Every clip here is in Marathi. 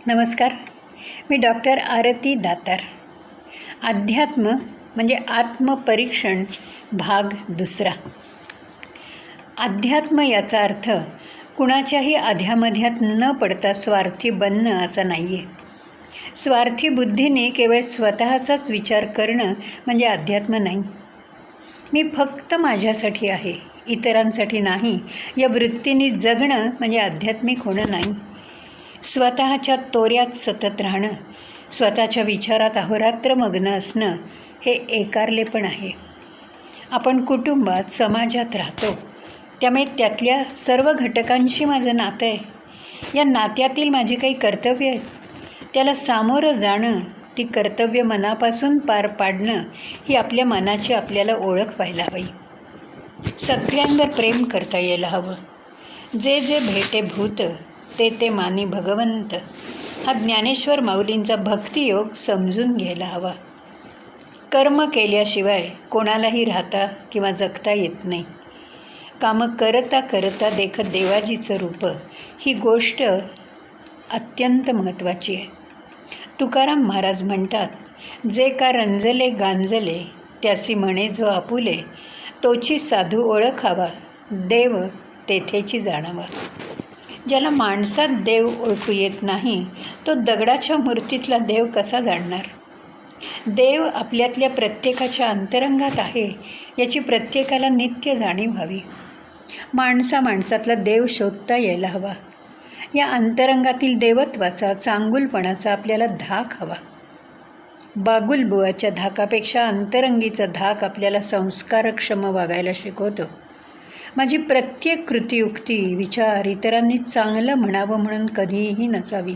नमस्कार. मी डॉक्टर आरती दातार. अध्यात्म म्हणजे आत्मपरीक्षण भाग दुसरा. अध्यात्म याचा अर्थ कुणाच्याही अध्यामध्यात न पडता स्वार्थी बनणं असा नाही आहे. स्वार्थी बुद्धीने केवळ स्वतःचाच विचार करणं म्हणजे अध्यात्म नाही. मी फक्त माझ्यासाठी आहे, इतरांसाठी नाही, या वृत्तीने जगणं म्हणजे आध्यात्मिक होणं नाही. स्वतःच्या तोऱ्यात सतत राहणं, स्वतःच्या विचारात अहोरात्र मग्न असणं हे एकारलेपण आहे. आपण कुटुंबात, समाजात राहतो, त्यामुळे त्यातल्या सर्व घटकांशी माझं नातं आहे. या नात्यातील माझी काही कर्तव्य आहेत, त्याला सामोरं जाणं, ती कर्तव्य मनापासून पार पाडणं ही आपल्या मनाची आपल्याला ओळख व्हायला हवी. सगळ्यांवर प्रेम करता यायला हवं. जे जे भेटे भूत ते ते मानी भगवंत, हा ज्ञानेश्वर माऊलींचा भक्तियोग समजून घ्यायला हवा. कर्म केल्याशिवाय कोणालाही राहता किंवा जगता येत नाही. कामं करता करता देखत देवाजीचं रूप, ही गोष्ट अत्यंत महत्त्वाची आहे. तुकाराम महाराज म्हणतात, जे का रंजले गांजले त्यासी म्हणे जो आपुले, तोची साधू ओळखावा देव तेथेची जाणावा. ज्याला माणसात देव ओळखू येत नाही, तो दगडाच्या मूर्तीतला देव कसा जाणणार? देव आपल्यातल्या प्रत्येकाच्या अंतरंगात आहे, याची प्रत्येकाला नित्य जाणीव व्हावी. माणसातला देव शोधता यायला हवा. या अंतरंगातील देवत्वाचा, चांगुलपणाचा आपल्याला धाक हवा. बागुलबुवाच्या धाकापेक्षा अंतरंगीचा धाक आपल्याला संस्कारक्षम वागायला शिकवतो. माझी प्रत्येक कृतियुक्ती, विचार इतरांनी चांगलं म्हणावं म्हणून कधीही नसावी.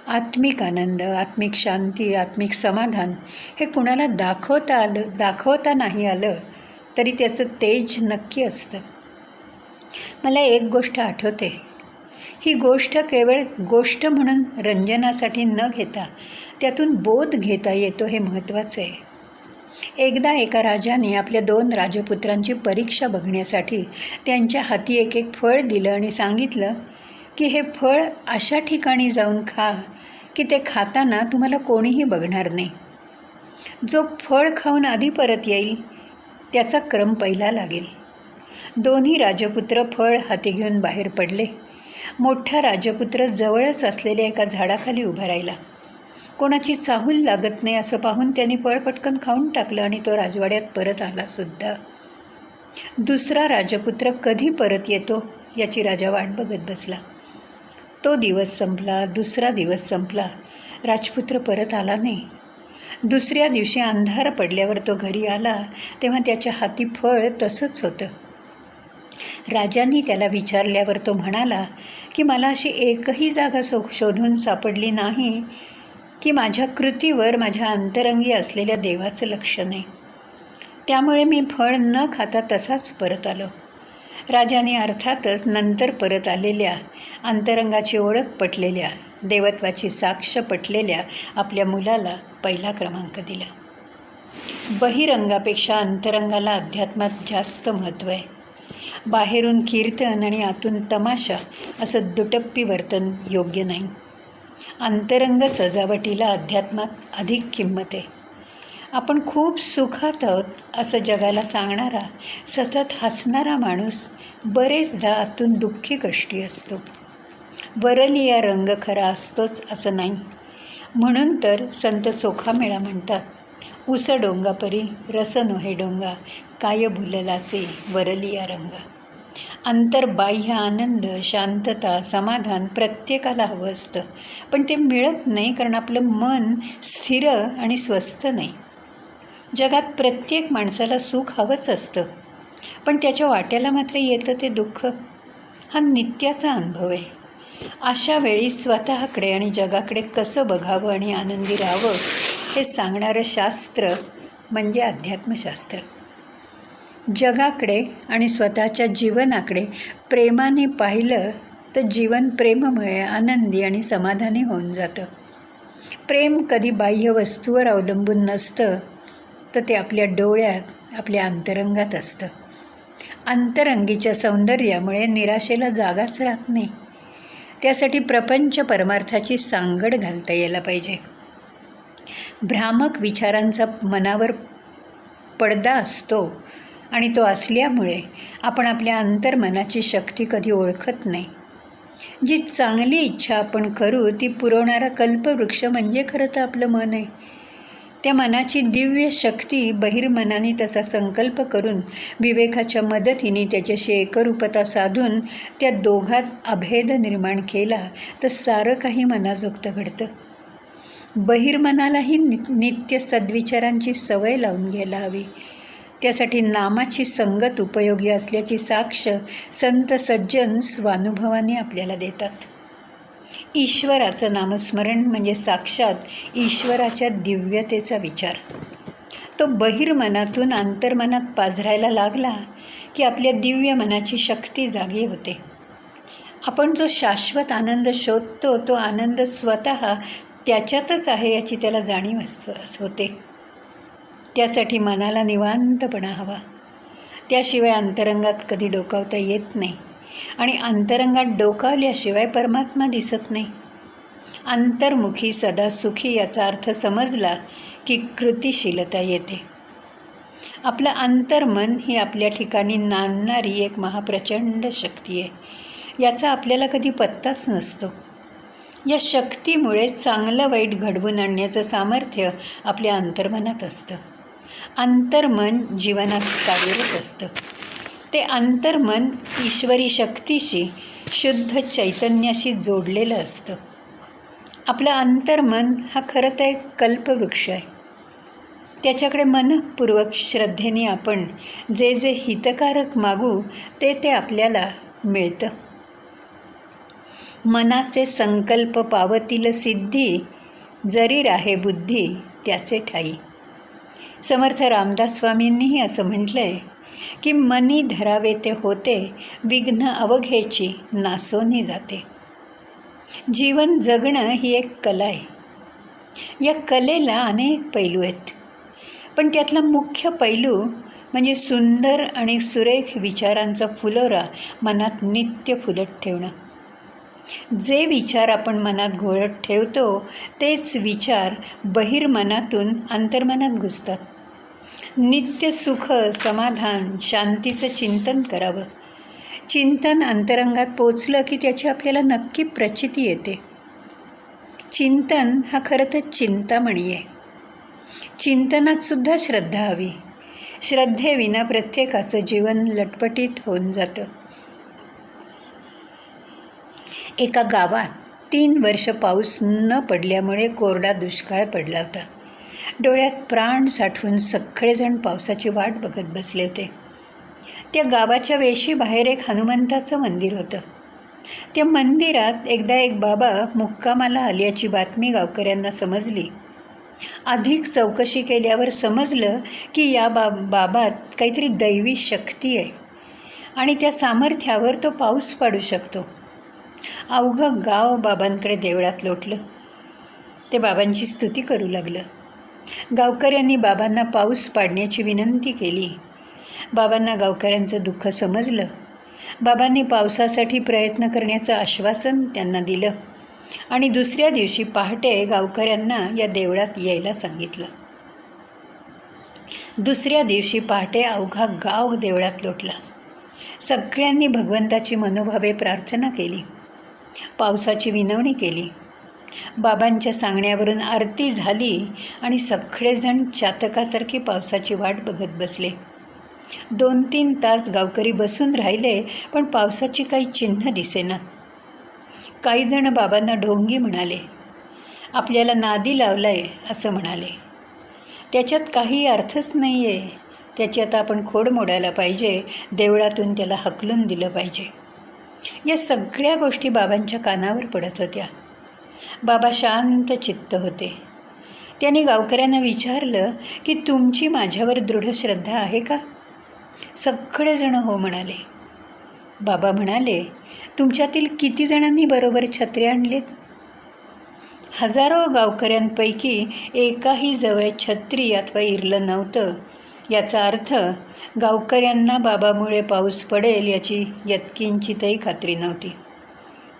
आत्मिक आनंद, आत्मिक शांती, आत्मिक समाधान हे कुणाला दाखवता नाही आलं तरी त्याचं तेज नक्की असतं. मला एक गोष्ट आठवते. ही गोष्ट केवळ गोष्ट म्हणून रंजनासाठी न घेता त्यातून बोध घेता येतो हे महत्त्वाचं आहे. एकदा एका राजाने आपल्या 2 राजपुत्रांची परीक्षा बघण्यासाठी त्यांच्या हाती एक एक फळ दिलं आणि सांगितलं की हे फळ अशा ठिकाणी जाऊन खा की ते खाताना तुम्हाला कोणीही बघणार नाही. जो फळ खाऊन आधी परत येईल त्याचा क्रम पहिला लागेल. दोन्ही राजपुत्र फळ हाती घेऊन बाहेर पडले. मोठा राजपुत्र जवळच असलेल्या एका झाडाखाली उभा राहिला. कोणाची चाहूल लागत नाही असं पाहून त्यांनी फळ पटकन खाऊन टाकलं आणि तो राजवाड्यात परत आला सुद्धा. दुसरा राजपुत्र कधी परत येतो याची राजा वाट बघत बसला. तो दिवस संपला, दुसरा दिवस संपला, राजपुत्र परत आला नाही. दुसऱ्या दिवशी अंधार पडल्यावर तो घरी आला तेव्हा त्याच्या हाती फळ तसंच होतं. राजांनी त्याला विचारल्यावर तो म्हणाला की मला अशी एकही जागा शोधून सापडली नाही की माझ्या कृतीवर माझ्या अंतरंगी असलेल्या देवाचं लक्ष नाही. त्यामुळे मी फळ न खाता तसाच परत आलो. राजाने अर्थातच नंतर परत आलेल्या, अंतरंगाची ओळख पटलेल्या, देवत्वाची साक्ष पटलेल्या आपल्या मुलाला पहिला क्रमांक दिला. बहिरंगापेक्षा अंतरंगाला अध्यात्मात जास्त महत्त्व आहे. बाहेरून कीर्तन आणि आतून तमाशा असं दुटप्पी वर्तन योग्य नाही. अंतरंग सजावटीला अध्यात्मात अधिक किंमत आहे. आपण खूप सुखात आहोत असं जगाला सांगणारा, सतत हसणारा माणूस बरेचदा आतून दुःखी कष्टी असतो. वरलिया रंग खरा असतोच असं नाही. म्हणून तर संत चोखामेळा म्हणतात, उस डोंगापरी रस नोहे डोंगा, काय भुललासे वरलिया रंगा. अंतर्बाह्य आनंद, शांतता, समाधान प्रत्येकाला हवं असतं, पण ते मिळत नाही कारण आपलं मन स्थिर आणि स्वस्थ नाही. जगात प्रत्येक माणसाला सुख हवंच असतं, पण त्याच्या वाट्याला मात्र येतं ते दुःख. हा नित्याचा अनुभव आहे. अशा वेळी स्वतःकडे आणि जगाकडे कसं बघावं आणि आनंदी राहावं हे सांगणारं शास्त्र म्हणजे अध्यात्मशास्त्र. जगाकडे आणि स्वतःच्या जीवनाकडे प्रेमाने पाहिलं तर जीवन प्रेममय, आनंदी आणि समाधानी होऊन जातं. प्रेम कधी बाह्य वस्तूवर अवलंबून नसतं, तर ते आपल्या डोळ्यात, आपल्या अंतरंगात असतं. अंतरंगीच्या सौंदर्यामुळे निराशेला जागाच राहत नाही. त्यासाठी प्रपंच परमार्थाची सांगड घालता यायला पाहिजे. भ्रामक विचारांचा मनावर पडदा असतो आणि तो असल्यामुळे आपण आपल्या अंतर्मनाची शक्ती कधी ओळखत नाही. जी चांगली इच्छा आपण करू ती पुरवणारा कल्पवृक्ष म्हणजे खरं तर आपलं मन आहे. त्या मनाची दिव्य शक्ती बहिर्मनाने तसा संकल्प करून विवेकाच्या मदतीने त्याच्याशी एकरूपता साधून त्या दोघात अभेद निर्माण केला तर सारं काही मनाजोगतं घडतं. बहिर्मनालाही नित्य सद्विचारांची सवय लावून घ्यायला हवी. त्यासाठी नामाची संगत उपयोगी असल्याची साक्ष संत सज्जन स्वानुभवाने आपल्याला देतात. ईश्वराचं नामस्मरण म्हणजे साक्षात ईश्वराच्या दिव्यतेचा विचार. तो बहिर्मनातून अंतर्मनात पाझरायला लागला की आपल्या दिव्य मनाची शक्ती जागी होते. आपण जो शाश्वत आनंद शोधतो तो आनंद स्वतः त्याच्यातच आहे याची त्याला जाणीव होते. त्यासाठी मनाला निवांतपणा हवा. त्याशिवाय अंतरंगात कधी डोकावता येत नाही आणि अंतरंगात डोकावल्याशिवाय परमात्मा दिसत नाही. अंतर्मुखी सदा सुखी याचा अर्थ समजला की कृतिशीलता येते. आपलं अंतर्मन ही आपल्या ठिकाणी नांदणारी एक महाप्रचंड शक्ती आहे. याचा आपल्याला कधी पत्ताच नसतो. या शक्तीमुळे चांगलं वाईट घडवून आणण्याचं सामर्थ्य आपल्या अंतर्मनात असतं. अंतर्मन जीवनात कार्यरत असतं. ते अंतर्मन ईश्वरी शक्तीशी, शुद्ध चैतन्याशी जोडलेलं असतं. आपलं अंतर्मन हा खरं तर एक कल्पवृक्ष आहे. त्याच्याकडे मनःपूर्वक श्रद्धेने आपण जे जे हितकारक मागू ते आपल्याला मिळतं. मनाचे संकल्प पावतील सिद्धी, जरी राहे बुद्धी त्याचे ठाई. समर्थ रामदास स्वामींनीही असं म्हटलं आहे की मनी धरावे ते होते, विघ्न अवघेची नासोनी जाते. जीवन जगणं ही एक कला आहे. या कलेला अनेक पैलू आहेत, पण त्यातला मुख्य पैलू म्हणजे सुंदर आणि सुरेख विचारांचा फुलोरा मनात नित्य फुलत ठेवणं. जे विचार आपण मनात घोळत ठेवतो तेच विचार बहिर्मनातून अंतर्मनात घुसतात. नित्य सुख, समाधान, शांतीचं चिंतन करावं. चिंतन अंतरंगात पोचलं की त्याची आपल्याला नक्की प्रचिती येते. चिंतन हा खरं तर चिंतामणी आहे. चिंतनातसुद्धा श्रद्धा हवी. श्रद्धेविना प्रत्येकाचं जीवन लटपटीत होऊन जातं. एका गावात 3 वर्ष पाऊस न पडल्यामुळे कोरडा दुष्काळ पडला होता. डोळ्यात प्राण साठवून सगळेजण पावसाची वाट बघत बसले होते. त्या गावाच्या वेशीबाहेर एक हनुमंताचं मंदिर होतं. त्या मंदिरात एकदा एक बाबा मुक्कामाला आल्याची बातमी गावकऱ्यांना समजली. अधिक चौकशी केल्यावर समजलं की या बाबात काहीतरी दैवी शक्ती आहे आणि त्या सामर्थ्यावर तो पाऊस पाडू शकतो. अवघं गाव बाबांकडे देवळात लोटलं. ते बाबांची स्तुती करू लागलं. गावकऱ्यांनी बाबांना पाऊस पाडण्याची विनंती केली. बाबांना गावकऱ्यांचं दुःख समजलं. बाबांनी पावसासाठी प्रयत्न करण्याचं आश्वासन त्यांना दिलं आणि दुसऱ्या दिवशी पहाटे गावकऱ्यांना या देवळात यायला सांगितलं. दुसऱ्या दिवशी पहाटे अवघा गाव देवळात लोटला. सगळ्यांनी भगवंताची मनोभावे प्रार्थना केली. पावसाची विनवणी केली. बाबांच्या सांगण्यावरून आरती झाली आणि सगळेजण चातकासारखी पावसाची वाट बघत बसले. 2-3 तास गावकरी बसून राहिले, पण पावसाची काही चिन्ह दिसेनात. काही जण बाबांना ढोंगी म्हणाले. आपल्याला नादी लावलं आहे असं म्हणाले. त्याच्यात काही अर्थच नाही आहे. त्याची आता आपण खोड मोडायला पाहिजे. देवळातून त्याला हकलून दिलं पाहिजे. या सगळ्या गोष्टी बाबांच्या कानावर पडत होत्या. बाबा शांत चित्त होते. त्यांनी गावकऱ्यांना विचारलं की तुमची माझ्यावर दृढ श्रद्धा आहे का? सगळेजण हो म्हणाले. बाबा म्हणाले, तुमच्यातील किती जणांनी बरोबर छत्री आणलीत? हजारो गावकऱ्यांपैकी एकाही जवळ छत्री अथवा इरलं नव्हतं. याचा अर्थ गावकऱ्यांना बाबामुळे पाऊस पडेल याची यत्किंचितही खात्री नव्हती.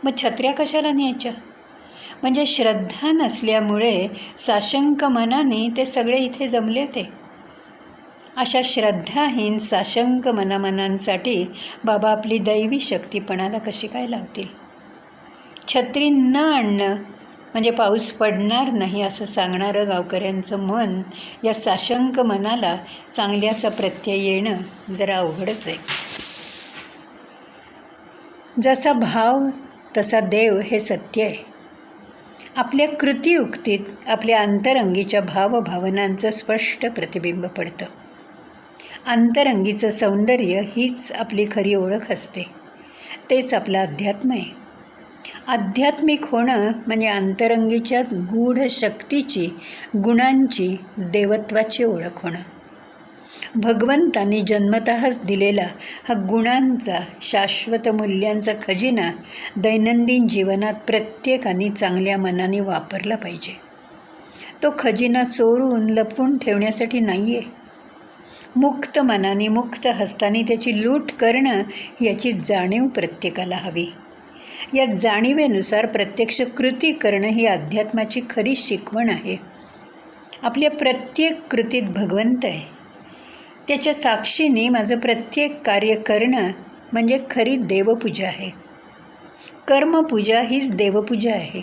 मग छत्र्या कशाला न्यायच्या? म्हणजे श्रद्धा नसल्यामुळे साशंक मनाने ते सगळे इथे जमले होते. अशा श्रद्धाहीन साशंक मनांसाठी बाबा आपली दैवी शक्ती पणाला कशी काय लावतील? छत्री न आणणं म्हणजे पाऊस पडणार नाही असं सांगणारं गावकऱ्यांचं मन या साशंक मनाला चांगल्याचा प्रत्यय येणं जरा अवघडच आहे. जसा भाव तसा देव हे सत्य आहे. आपल्या कृतियुक्तीत आपल्या अंतरंगीच्या भावभावनांचं स्पष्ट प्रतिबिंब पडतं. अंतरंगीचं सौंदर्य हीच आपली खरी ओळख असते. तेच आपलं अध्यात्म आहे. आध्यात्मिक होणं म्हणजे अंतरंगीच्या गूढ शक्तीची, गुणांची, देवत्वाची ओळख होणं. भगवंतांनी जन्मतःच दिलेला हा गुणांचा, शाश्वत मूल्यांचा खजिना दैनंदिन जीवनात प्रत्येकाने चांगल्या मनाने वापरला पाहिजे. तो खजिना चोरून लपवून ठेवण्यासाठी नाही आहे. मुक्त मनाने, मुक्त हस्ताने त्याची लूट करणं याची जाणीव प्रत्येकाला हवी. या जाणीवेनुसार प्रत्यक्ष कृती करणं ही अध्यात्माची खरी शिकवण आहे. आपल्या प्रत्येक कृतीत भगवंत आहे. त्याच्या साक्षीने माझं प्रत्येक कार्य करणं म्हणजे खरी देवपूजा आहे. कर्मपूजा हीच देवपूजा आहे.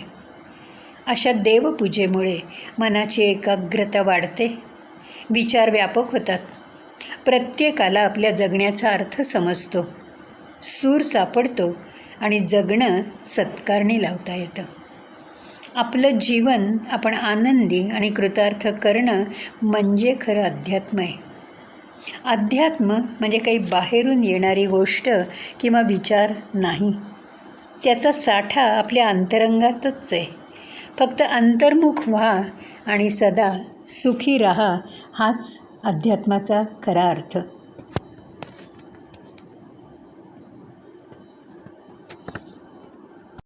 अशा देवपूजेमुळे मनाची एकाग्रता वाढते, विचार व्यापक होतात, प्रत्येकाला आपल्या जगण्याचा अर्थ समजतो, सूर सापडतो आणि जगणं सत्कारणी लावता येतं. आपलं जीवन आपण आनंदी आणि कृतार्थ करणं म्हणजे खरं अध्यात्म आहे. अध्यात्म म्हणजे काही बाहेरून येणारी गोष्ट किंवा विचार नाही. त्याचा साठा आपल्या अंतरंगातच आहे. फक्त अंतर्मुख व्हा आणि सदा सुखी राहा, हाच अध्यात्माचा खरा अर्थ.